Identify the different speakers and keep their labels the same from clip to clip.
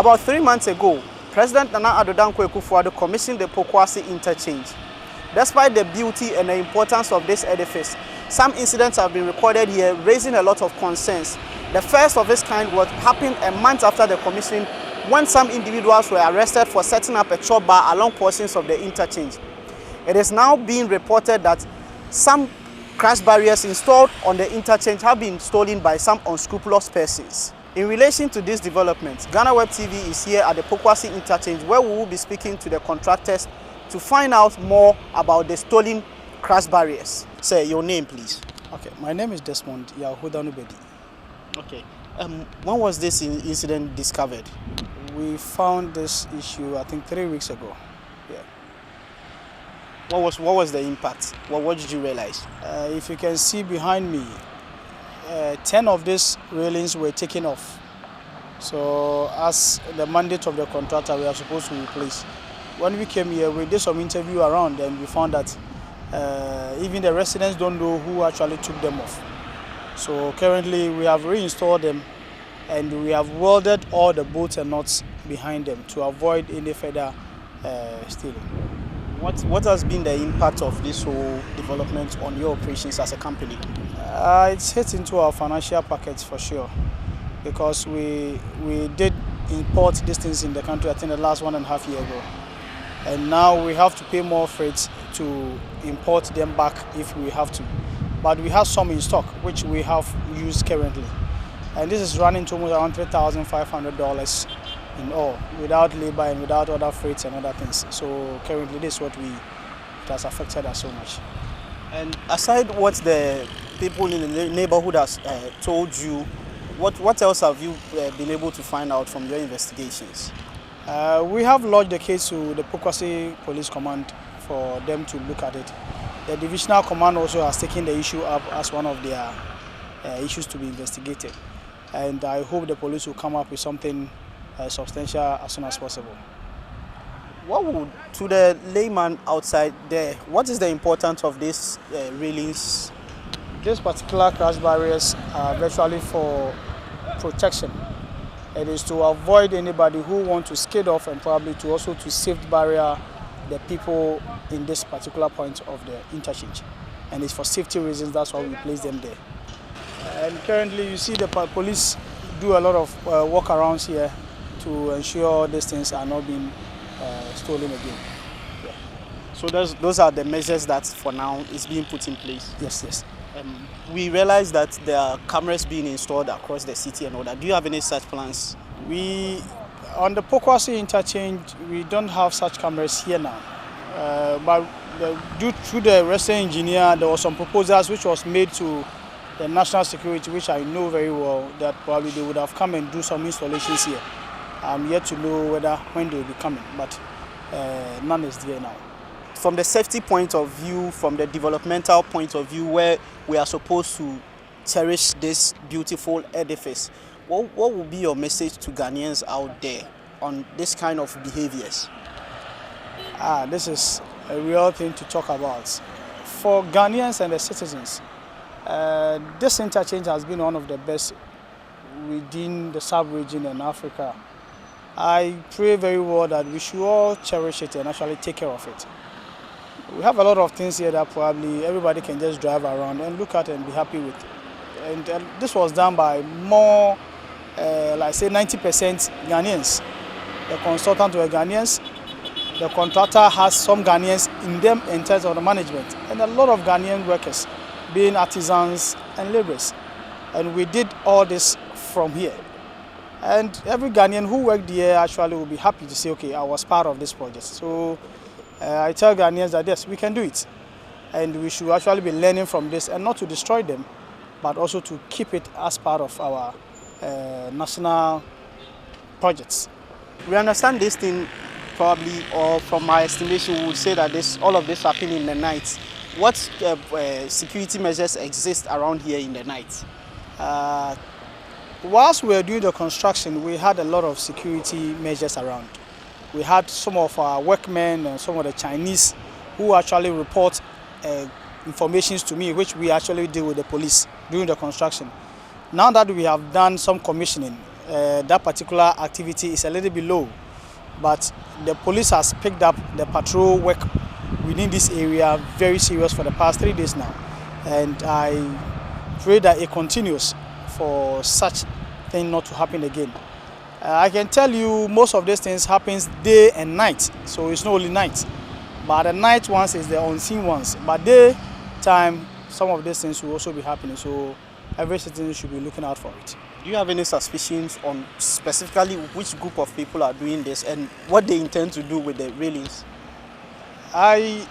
Speaker 1: About 3 months ago, President Nana Addo Dankwa Akufo-Addo commissioned the Pokuase Interchange. Despite the beauty and the importance of this edifice, some incidents have been recorded here, raising a lot of concerns. The first of its kind was happened a month after the commissioning, when some individuals were arrested for setting up a chop bar along portions of the interchange. It is now being reported that some crash barriers installed on the interchange have been stolen by some unscrupulous persons. In relation to this development, Ghana Web TV is here at the Pokuase Interchange, where we will be speaking to the contractors to find out more about the stolen crash barriers. Say your name, please.
Speaker 2: Okay, my name is Desmond Yahudanubedi.
Speaker 1: Okay, when was this incident discovered?
Speaker 2: We found this issue, I think, 3 weeks ago. Yeah.
Speaker 1: What was the impact? What did you realize?
Speaker 2: If you can see behind me, 10 of these railings were taken off. So, as the mandate of the contractor, we are supposed to replace. When we came here, we did some interview around and we found that even the residents don't know who actually took them off. So currently we have reinstalled them and we have welded all the bolts and nuts behind them to avoid any further stealing.
Speaker 1: What has been the impact of this whole development on your operations as a company?
Speaker 2: It's hit into our financial pockets for sure, because we did import these things in the country, I think the last 1.5 years ago. And now we have to pay more freight to import them back if we have to. But we have some in stock, which we have used currently. And this is running to almost around $3,500 in all, without labor and without other freights and other things. So currently this is what it has affected us so much.
Speaker 1: And aside what the people in the neighborhood has told you, what else have you been able to find out from your investigations?
Speaker 2: We have lodged the case to the Pokuase Police Command for them to look at it. The Divisional Command also has taken the issue up as one of their issues to be investigated. And I hope the police will come up with something substantial as soon as possible.
Speaker 1: What would, to the layman outside there, what is the importance of these railings?
Speaker 2: These particular crash barriers are virtually for protection. It is to avoid anybody who wants to skid off, and probably to also to safety barrier the people in this particular point of the interchange. And it's for safety reasons, that's why we place them there. And currently you see the police do a lot of walkarounds here to ensure these things are not being stolen again. Yeah.
Speaker 1: So those are the measures that for now is being put in place?
Speaker 2: Yes, yes.
Speaker 1: We realize that there are cameras being installed across the city and all that. Do you have any such plans?
Speaker 2: On the Pokuase Interchange, we don't have such cameras here now. But due to the resident engineer, there were some proposals which was made to the national security, which I know very well, that probably they would have come and do some installations here. I'm yet to know when they will be coming, but none is there now.
Speaker 1: From the safety point of view, from the developmental point of view, where we are supposed to cherish this beautiful edifice, what will be your message to Ghanaians out there on this kind of behaviors?
Speaker 2: This is a real thing to talk about. For Ghanaians and the citizens, this interchange has been one of the best within the sub-region in Africa. I pray very well that we should all cherish it and actually take care of it. We have a lot of things here that probably everybody can just drive around and look at and be happy with. And this was done by more, like say 90% Ghanaians. The consultants were Ghanaians. The contractor has some Ghanaians in them in terms of the management, and a lot of Ghanaian workers, being artisans and laborers. And we did all this from here. And every Ghanaian who worked here actually will be happy to say, okay, I was part of this project. So I tell Ghanaians that yes, we can do it. And we should actually be learning from this, and not to destroy them, but also to keep it as part of our national projects.
Speaker 1: We understand this thing probably, or from my estimation, we would say that all of this happened in the night. What security measures exist around here in the night?
Speaker 2: Whilst we were doing the construction, we had a lot of security measures around. We had some of our workmen and some of the Chinese who actually report information to me, which we actually deal with the police during the construction. Now that we have done some commissioning, that particular activity is a little bit low, but the police has picked up the patrol work within this area very serious for the past 3 days now, and I pray that it continues for such thing not to happen again. I can tell you most of these things happens day and night, so it's not only night, but the night ones is the unseen ones, but daytime some of these things will also be happening, so every citizen should be looking out for it.
Speaker 1: Do you have any suspicions on specifically which group of people are doing this and what they intend to do with the railings?
Speaker 2: I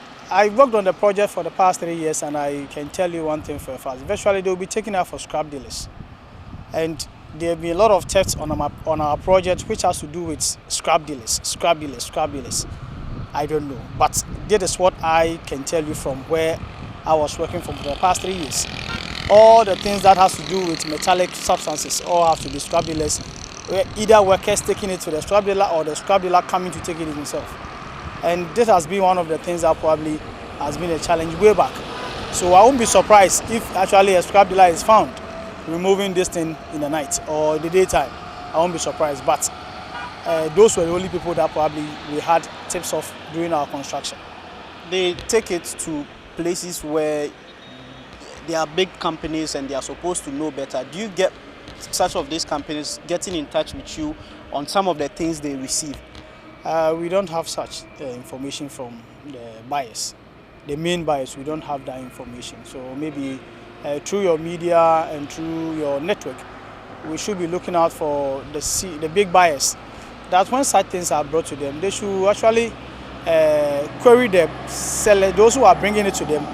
Speaker 2: worked on the project for the past 3 years, and I can tell you one thing for a fact. Virtually, they will be taken out for scrap dealers. And there will be a lot of thefts on our project which has to do with scrap dealers. I don't know. But that is what I can tell you from where I was working for the past 3 years. All the things that has to do with metallic substances all have to be scrap dealers, where either workers taking it to the scrap dealer or the scrap dealer coming to take it himself. And this has been one of the things that probably has been a challenge way back. So I won't be surprised if actually a scrap dealer is found removing this thing in the night or in the daytime. I won't be surprised, but those were the only people that probably we had tips of during our construction.
Speaker 1: They take it to places where they are big companies and they are supposed to know better. Do you get such of these companies getting in touch with you on some of the things they receive?
Speaker 2: We don't have such information from the buyers. The main buyers, we don't have that information. So maybe through your media and through your network, we should be looking out for the big buyers. That when such things are brought to them, they should actually query the seller, those who are bringing it to them.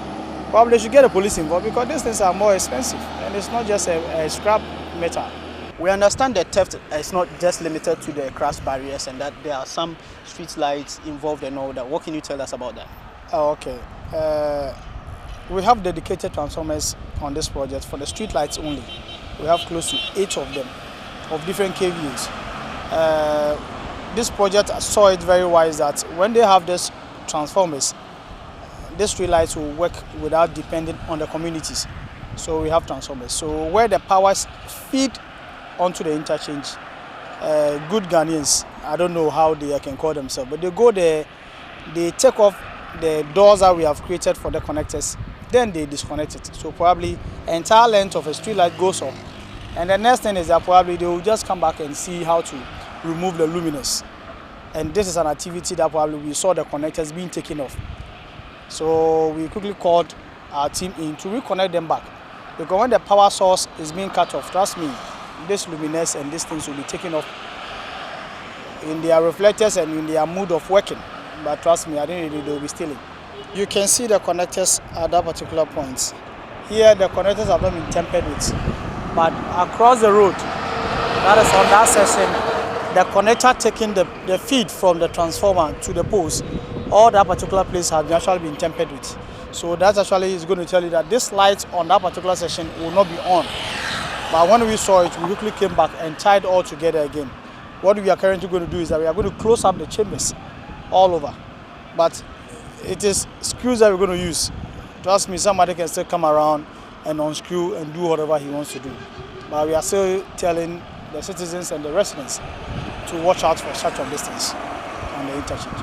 Speaker 2: Probably they should get the police involved, because these things are more expensive and it's not just a scrap metal.
Speaker 1: We understand that theft is not just limited to the crash barriers and that there are some street lights involved and all that. What can you tell us about that?
Speaker 2: Oh, okay. We have dedicated transformers on this project for the street lights only. We have close to 8 of them, of different KVAs. This project saw it very wise that when they have these transformers, these street lights will work without depending on the communities. So we have transformers. So where the powers feed onto the interchange, good Ghanaians, I don't know how they can call themselves, but they go there, they take off the doors that we have created for the connectors, then they disconnect it. So probably the entire length of a street light goes up. And the next thing is that probably they will just come back and see how to remove the luminous. And this is an activity that probably we saw the connectors being taken off. So we quickly called our team in to reconnect them back. Because when the power source is being cut off, trust me, this luminous and these things will be taken off in their reflectors and in their mood of working. But trust me, I think they will be stealing. You can see the connectors at that particular point. Here the connectors have not been tampered with. But across the road, that is on that section, the connector taking the feed from the transformer to the post, all that particular place has actually been tampered with. So that actually is going to tell you that this light on that particular section will not be on. But when we saw it, we quickly came back and tied all together again. What we are currently going to do is that we are going to close up the chambers all over. But it is screws that we're going to use. Trust me, somebody can still come around and unscrew and do whatever he wants to do. But we are still telling the citizens and the residents to watch out for such of these things on the interchange.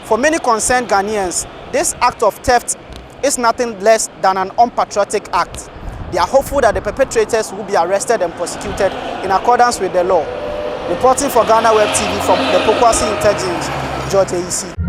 Speaker 1: For many concerned Ghanaians, this act of theft is nothing less than an unpatriotic act. They are hopeful that the perpetrators will be arrested and prosecuted in accordance with the law. Reporting for Ghana Web TV from the Pokuase Interchange, George AEC.